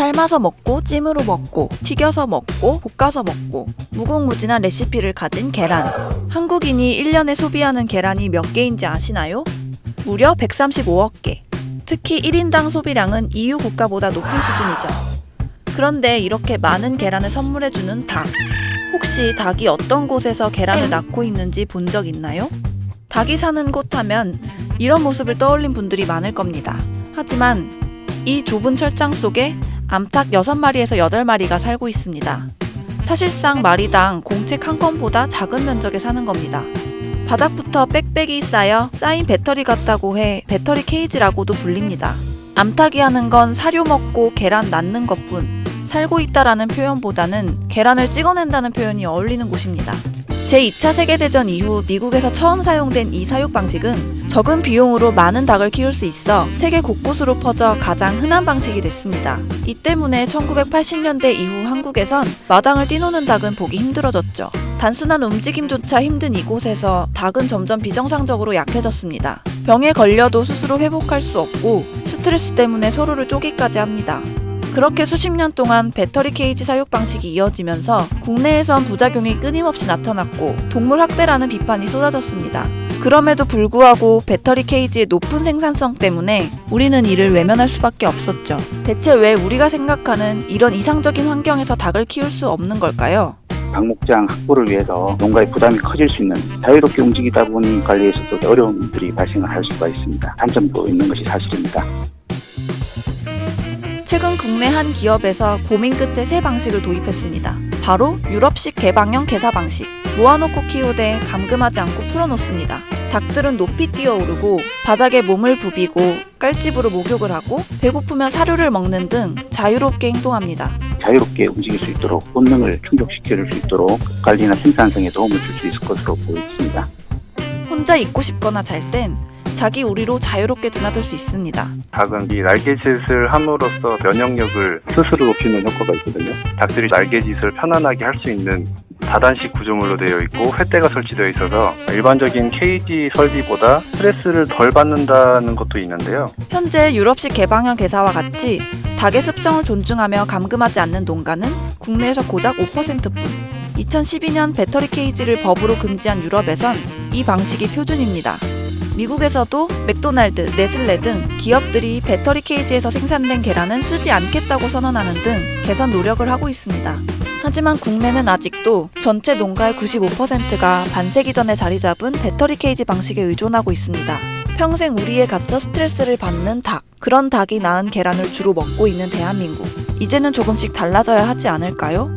삶아서 먹고, 찜으로 먹고, 튀겨서 먹고, 볶아서 먹고, 무궁무진한 레시피를 가진 계란. 한국인이 1년에 소비하는 계란이 몇 개인지 아시나요? 무려 135억 개. 특히 1인당 소비량은 EU 국가보다 높은 수준이죠. 그런데 이렇게 많은 계란을 선물해주는 닭. 혹시 닭이 어떤 곳에서 계란을 낳고 있는지 본 적 있나요? 닭이 사는 곳 하면 이런 모습을 떠올린 분들이 많을 겁니다. 하지만 이 좁은 철장 속에 암탉 6마리에서 8마리가 살고 있습니다. 사실상 마리당 공책 한 건보다 작은 면적에 사는 겁니다. 바닥부터 빽빽이 쌓인 배터리 같다고 해 배터리 케이지라고도 불립니다. 암탉이 하는 건 사료 먹고 계란 낳는 것뿐. 살고 있다라는 표현보다는 계란을 찍어낸다는 표현이 어울리는 곳입니다. 제2차 세계대전 이후 미국에서 처음 사용된 이 사육 방식은 적은 비용으로 많은 닭을 키울 수 있어 세계 곳곳으로 퍼져 가장 흔한 방식이 됐습니다. 이 때문에 1980년대 이후 한국에선 마당을 뛰노는 닭은 보기 힘들어졌죠. 단순한 움직임조차 힘든 이곳에서 닭은 점점 비정상적으로 약해졌습니다. 병에 걸려도 스스로 회복할 수 없고 스트레스 때문에 서로를 쪼개까지 합니다. 그렇게 수십 년 동안 배터리 케이지 사육 방식이 이어지면서 국내에선 부작용이 끊임없이 나타났고 동물 학대라는 비판이 쏟아졌습니다. 그럼에도 불구하고 배터리 케이지의 높은 생산성 때문에 우리는 이를 외면할 수밖에 없었죠. 대체 왜 우리가 생각하는 이런 이상적인 환경에서 닭을 키울 수 없는 걸까요? 닭 목장 확보를 위해서 농가의 부담이 커질 수 있는 자유롭게 움직이다 보니 관리에서도 어려움들이 발생을 할 수가 있습니다. 단점도 있는 것이 사실입니다. 최근 국내 한 기업에서 고민 끝에 새 방식을 도입했습니다. 바로 유럽식 개방형 개사 방식. 모아놓고 키우되 감금하지 않고 풀어놓습니다. 닭들은 높이 뛰어오르고 바닥에 몸을 부비고 깔집으로 목욕을 하고 배고프면 사료를 먹는 등 자유롭게 행동합니다. 자유롭게 움직일 수 있도록 본능을 충족시켜줄 수 있도록 관리나 생산성에 도움을 줄 수 있을 것으로 보입니다. 혼자 있고 싶거나 잘 땐 자기 우리로 자유롭게 드나들 수 있습니다. 닭은 이 날개짓을 함으로써 면역력을 스스로 높이는 효과가 있거든요. 닭들이 날개짓을 편안하게 할 수 있는 다단식 구조물로 되어 있고 횃대가 설치되어 있어서 일반적인 케이지 설비보다 스트레스를 덜 받는다는 것도 있는데요. 현재 유럽식 개방형 개사와 같이 닭의 습성을 존중하며 감금하지 않는 농가는 국내에서 고작 5%뿐. 2012년 배터리 케이지를 법으로 금지한 유럽에선 이 방식이 표준입니다. 미국에서도 맥도날드, 네슬레 등 기업들이 배터리 케이지에서 생산된 계란은 쓰지 않겠다고 선언하는 등 개선 노력을 하고 있습니다. 하지만 국내는 아직도 전체 농가의 95%가 반세기 전에 자리 잡은 배터리 케이지 방식에 의존하고 있습니다. 평생 우리에 갇혀 스트레스를 받는 닭, 그런 닭이 낳은 계란을 주로 먹고 있는 대한민국. 이제는 조금씩 달라져야 하지 않을까요?